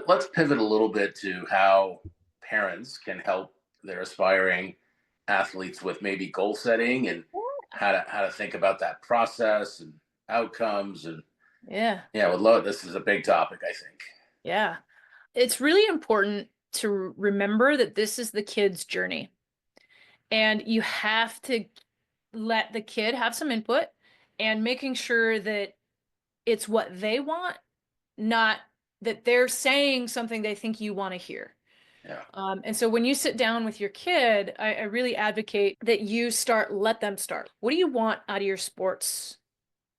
Let's pivot a little bit to how parents can help their aspiring athletes with maybe goal setting and how to think about that process and outcomes. And Yeah. yeah, would love, this is a big topic, I think. Yeah. It's really important to remember that this is the kid's journey. And you have to let the kid have some input and making sure that it's what they want, not that they're saying something they think you want to hear. Yeah. And so when you sit down with your kid, I really advocate that you let them start. What do you want out of your sports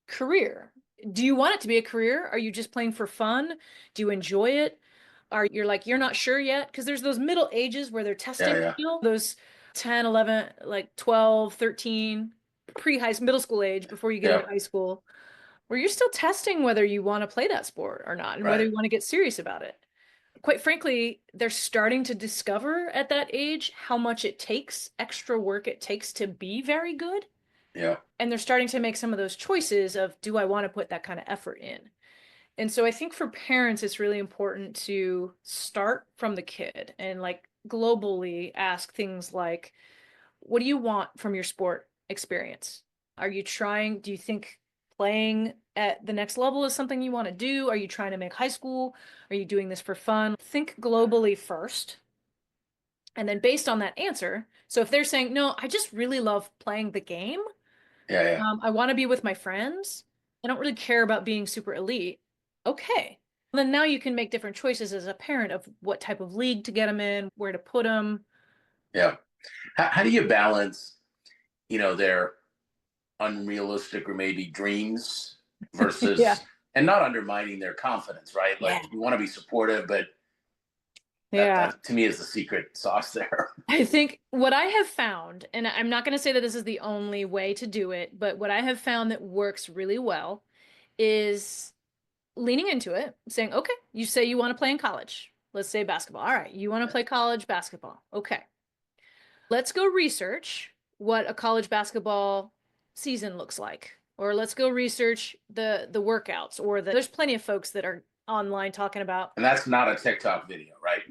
career? Do you want it to be a career? Are you just playing for fun? Do you enjoy it? You're not sure yet? Because there's those middle ages where they're Yeah. testing Yeah. still, those 10, 11, like 12, 13, pre-high middle school age before you get into Yeah. high school, where you're still testing whether you want to play that sport or not and whether Right. you want to get serious about it. Quite frankly, they're starting to discover at that age how much it takes, extra work it takes to be very good. Yeah. And they're starting to make some of those choices of, do I want to put that kind of effort in? And so I think for parents, it's really important to start from the kid and like globally ask things like, what do you want from your sport experience? Do you think playing at the next level is something you want to do? Are you trying to make high school? Are you doing this for fun? Think globally first. And then based on that answer, so if they're saying, no, I just really love playing the game, Yeah. Yeah. I want to be with my friends. I don't really care about being super elite. Okay. Then now you can make different choices as a parent of what type of league to get them in, where to put them. Yeah. How do you balance, their unrealistic or maybe dreams Yeah. versus, and not undermining their confidence, right? Yeah. Like you want to be supportive, but Yeah. that to me is the secret sauce there. I think what I have found, and I'm not going to say that this is the only way to do it, but what I have found that works really well is leaning into it, saying, okay, you say you want to play in college. Let's say basketball. All right, you want to play college basketball. Okay. Let's go research what a college basketball season looks like. Or let's go research the workouts there's plenty of folks that are online talking about. And that's not a TikTok video, right?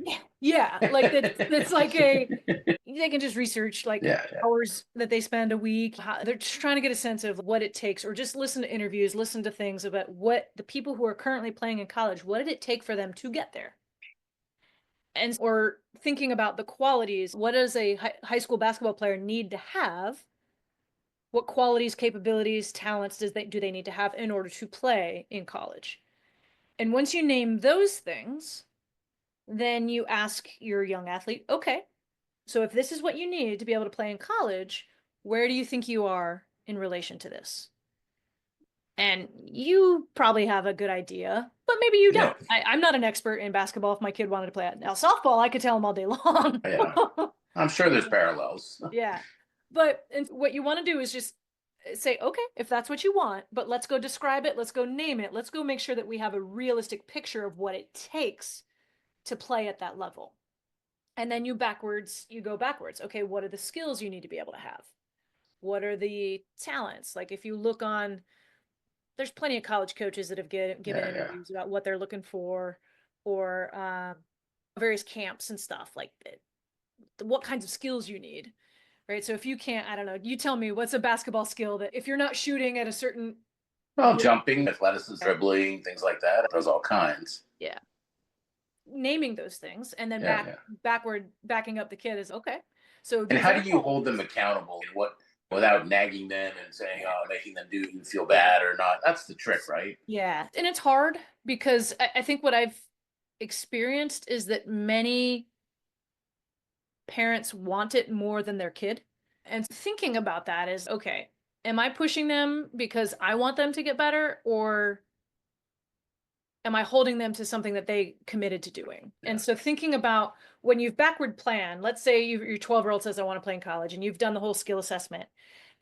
Yeah, like that's like a they can just research like Yeah, yeah, hours that they spend a week. They're just trying to get a sense of what it takes, or just listen to interviews, listen to things about what the people who are currently playing in college, what did it take for them to get there? And or thinking about the qualities, what does a high school basketball player need to have? What qualities, capabilities, talents do they need to have in order to play in college? And once you name those things, then you ask your young athlete, okay, so if this is what you need to be able to play in college, where do you think you are in relation to this? And you probably have a good idea, but maybe you yeah, don't. I'm not an expert in basketball. If my kid wanted to play it now, softball, I could tell him all day long. yeah. I'm sure there's parallels. Yeah. But and what you want to do is just say, okay, if that's what you want, but let's go describe it. Let's go name it. Let's go make sure that we have a realistic picture of what it takes to play at that level. And then you go backwards. Okay, what are the skills you need to be able to have? What are the talents? Like if you look on, there's plenty of college coaches that have given Yeah, yeah, interviews about what they're looking for, or various camps and stuff like that. What kinds of skills you need, right? So if you can't, I don't know, you tell me what's a basketball skill that if you're not shooting at a certain, well, jumping, athleticism, dribbling, things like that. There's all kinds. yeah, naming those things and then Yeah, yeah. backing up the kid is okay. So And these how are do the you hold qualities. them accountable? What without nagging them and saying, Yeah. "Oh, making them do feel bad or not"? That's the trick, right? Yeah. And it's hard because I think what I've experienced is that many parents want it more than their kid. And thinking about that is, okay, am I pushing them because I want them to get better, or am I holding them to something that they committed to doing? And Yeah, so thinking about when you've backward plan, let's say your 12-year-old says, I want to play in college, and you've done the whole skill assessment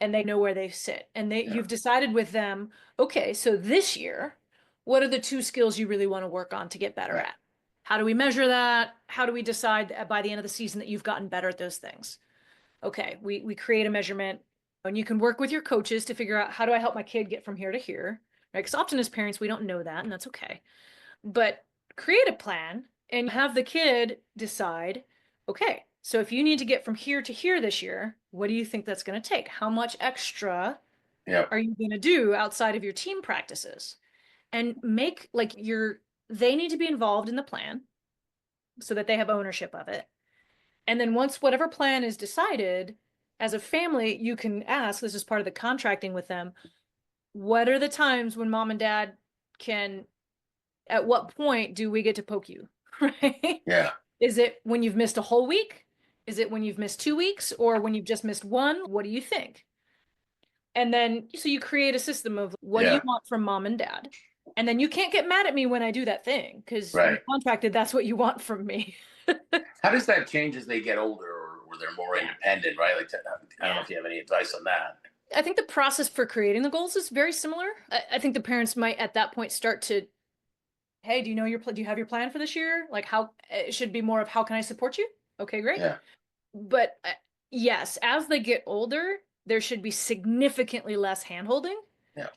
and they know where they sit. And yeah, you've decided with them, okay, so this year, what are the two skills you really want to work on to get better right. at? How do we measure that? How do we decide by the end of the season that you've gotten better at those things? Okay, we create a measurement, and you can work with your coaches to figure out, how do I help my kid get from here to here? Right? Because often as parents, we don't know that, and that's okay. But create a plan and have the kid decide, okay, so if you need to get from here to here this year, what do you think that's going to take? How much extra Yeah. are you going to do outside of your team practices? And make like they need to be involved in the plan so that they have ownership of it. And then once whatever plan is decided, as a family, you can ask, this is part of the contracting with them, what are the times when mom and dad can, at what point do we get to poke you? Right? Yeah. Is it when you've missed a whole week? Is it when you've missed 2 weeks or when you've just missed one? What do you think? And then, so you create a system of what do you Yeah. want from mom and dad? And then you can't get mad at me when I do that thing because you Right. contracted, that's what you want from me. How does that change as they get older, or they're more Yeah. independent, right? Like, I don't know Yeah. if you have any advice on that. I think the process for creating the goals is very similar. I think the parents might at that point start to, hey, do you know do you have your plan for this year? Like how it should be more of how can I support you? Okay, great. Yeah. But yes, as they get older, there should be significantly less handholding Yeah.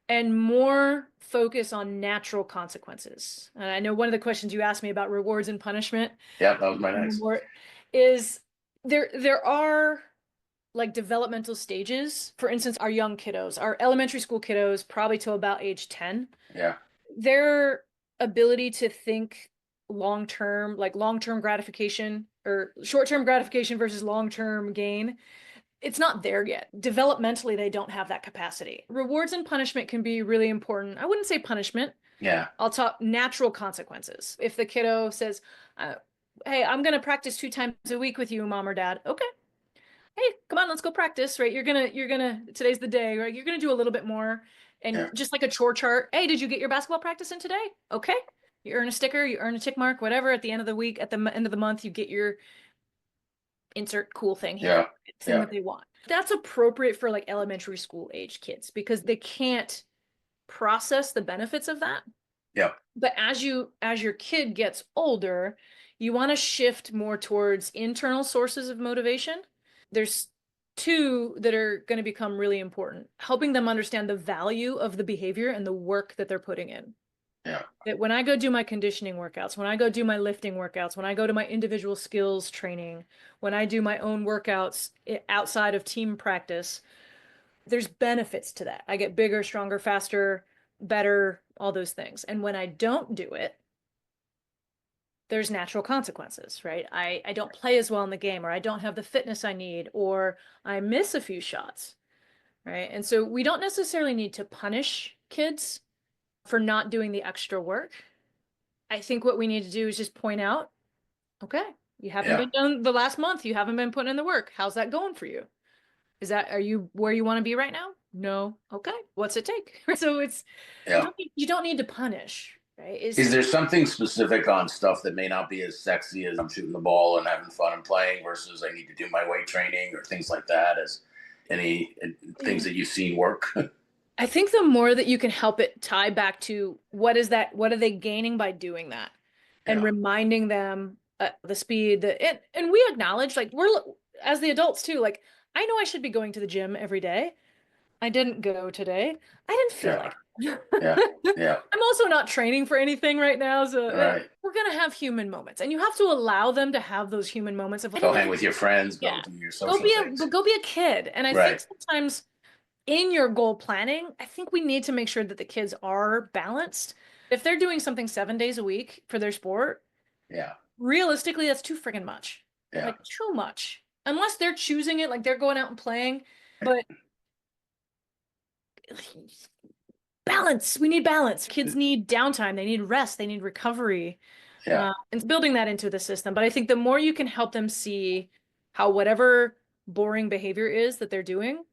and more focus on natural consequences. And I know one of the questions you asked me about rewards and punishment Yeah. That was my next. is there are like developmental stages. For instance, our young kiddos, our elementary school kiddos, probably till about age 10, Yeah. their ability to think long term, like long term gratification or short term gratification versus long term gain, it's not there yet. Developmentally, they don't have that capacity. Rewards and punishment can be really important. I wouldn't say punishment. Yeah. I'll talk natural consequences. If the kiddo says, hey, I'm going to practice 2 times a week with you, mom or dad. Okay. Hey, come on, let's go practice, right? Today's the day, right? You're gonna do a little bit more. And Yeah. just like a chore chart, hey, did you get your basketball practice in today? Okay. You earn a sticker, you earn a tick mark, whatever. At the end of the week, at the end of the month, you get your insert cool thing here, Yeah. thing Yeah. that they want. That's appropriate for like elementary school age kids because they can't process the benefits of that. Yeah. But as your kid gets older, you want to shift more towards internal sources of motivation. There's two that are going to become really important, helping them understand the value of the behavior and the work that they're putting in. Yeah. That when I go do my conditioning workouts, when I go do my lifting workouts, when I go to my individual skills training, when I do my own workouts outside of team practice, there's benefits to that. I get bigger, stronger, faster, better, all those things. And when I don't do it, there's natural consequences, right? I don't play as well in the game, or I don't have the fitness I need, or I miss a few shots, right? And so we don't necessarily need to punish kids for not doing the extra work. I think what we need to do is just point out, okay, you haven't Yeah. been done the last month, you haven't been putting in the work. How's that going for you? Are you where you want to be right now? No. Okay. What's it take? So Yeah. you don't need to punish, right? It's Is just there something specific on stuff that may not be as sexy as I'm shooting the ball and having fun and playing versus I need to do my weight training or things like that? As any things that you've seen work? I think the more that you can help it tie back to what are they gaining by doing that? And Yeah. reminding them the speed, and we acknowledge like we're as the adults too, like I know I should be going to the gym every day. I didn't go today. I didn't feel Yeah. like Yeah. it. Yeah. I'm also not training for anything right now, so Right. we're gonna have human moments, and you have to allow them to have those human moments of I Go didn't hang feel, with your friends. Go yeah, do your social things. go be a kid. And I think Right. sometimes in your goal planning, I think we need to make sure that the kids are balanced. If they're doing something 7 days a week for their sport, Yeah. realistically, that's too friggin' much. Yeah. Like too much. Unless they're choosing it, like they're going out and playing. But balance. We need balance. Kids need downtime. They need rest. They need recovery. Yeah. And building that into the system. But I think the more you can help them see how whatever boring behavior is that they're doing,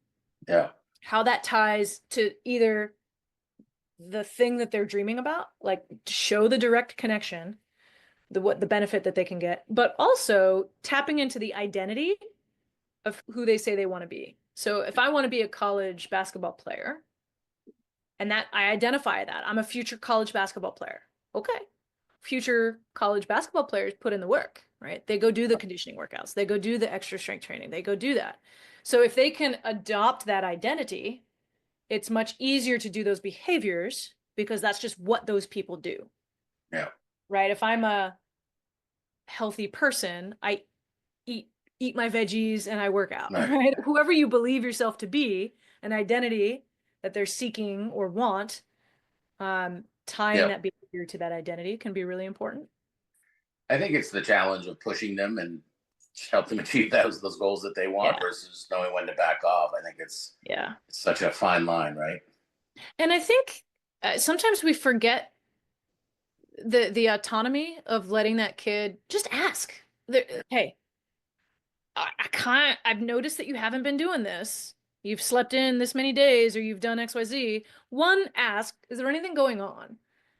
Yeah. how that ties to either the thing that they're dreaming about, like show the direct connection, the benefit that they can get, but also tapping into the identity of who they say they want to be. So if I want to be a college basketball player, and that I identify that I'm a future college basketball player. Okay. Future college basketball players put in the work, right? They go do the conditioning workouts. They go do the extra strength training. They go do that. So if they can adopt that identity, it's much easier to do those behaviors because that's just what those people do. Yeah. right? If I'm a healthy person, I eat eat my veggies and I work out, Right. right? Whoever you believe yourself to be, an identity that they're seeking or want, tying Yep. that behavior to that identity can be really important. I think it's the challenge of pushing them and help them achieve those goals that they want Yeah. versus knowing when to back off. I think Yeah. it's such a fine line, right? And I think sometimes we forget the autonomy of letting that kid just ask. Hey, I can't, I've noticed that you haven't been doing this. You've slept in this many days or you've done XYZ. One, ask, is there anything going on?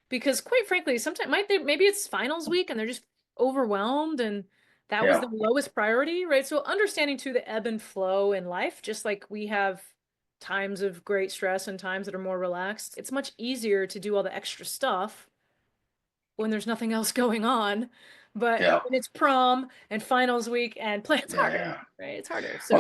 Because quite frankly, sometimes maybe it's finals week and they're just overwhelmed and that was Yeah. the lowest priority, right? So understanding too the ebb and flow in life, just like we have times of great stress and times that are more relaxed, it's much easier to do all the extra stuff when there's nothing else going on. But Yeah. when it's prom and finals week and play, it's Yeah. harder, Yeah. right? It's harder. So Well,